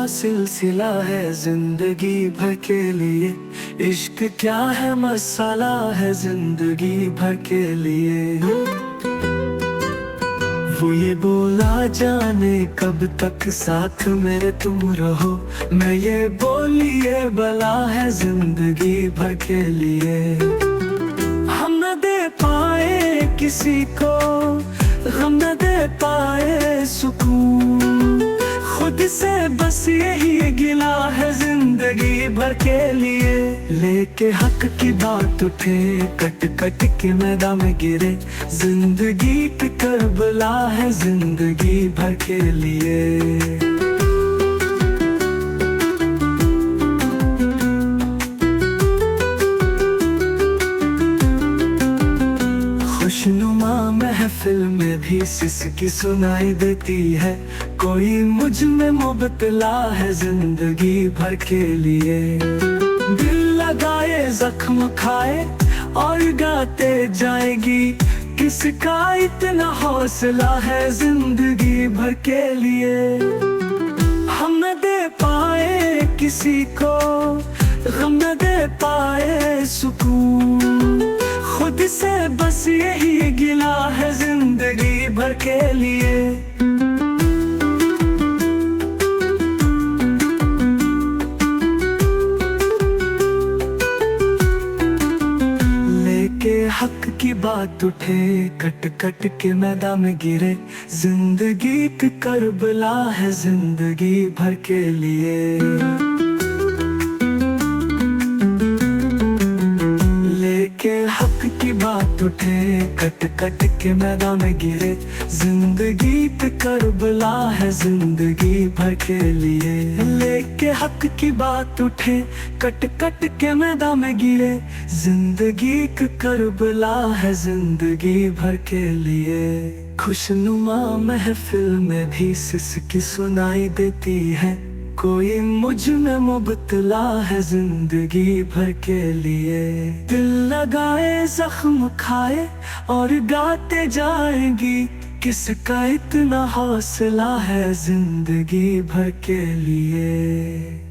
सिलसिला है जिंदगी भर के लिए। इश्क क्या है मसाला है जिंदगी भर के लिए। वो ये बोला जाने कब तक साथ मेरे तुम रहो। मैं ये बोली ये बला है जिंदगी भर के लिए। हम न दे पाए किसी को गम, न दे पाए सुकून। खुद से बस यही गिला है जिंदगी भर के लिए। लेके हक की बात उठे कट कट के मैदान में गिरे। जिंदगी की करबला है जिंदगी भर के लिए। खुशनुमा महफिल में भी सिसकी सुनाई देती है। कोई मुझ में मुबतला है जिंदगी भर के लिए। दिल लगाए जख्म खाए और गाते जाएगी। किसका इतना हौसला है जिंदगी भर के लिए। हम न दे पाए किसी को गम, न दे पाए सुकून। खुद से बस यही गिला है जिंदगी भर के लिए। लेके हक की बात उठे कट कट के मैदान में गिरे। जिंदगी की करबला है जिंदगी भर के लिए। हक की बात उठे कट कट के मैदान में गिरे। जिंदगी पे करबला है जिंदगी भर के लिए। लेके हक की बात उठे कट कट के मैदान में गिरे। जिंदगी की करबला है जिंदगी भर के लिए। खुशनुमा महफिल में भी सिसकी सुनाई देती है। कोई मुझ में मुबतला है जिंदगी भर के लिए। दिल लगाए जख्म खाए और गाते जाएंगी। किसका इतना हौसला है जिंदगी भर के लिए।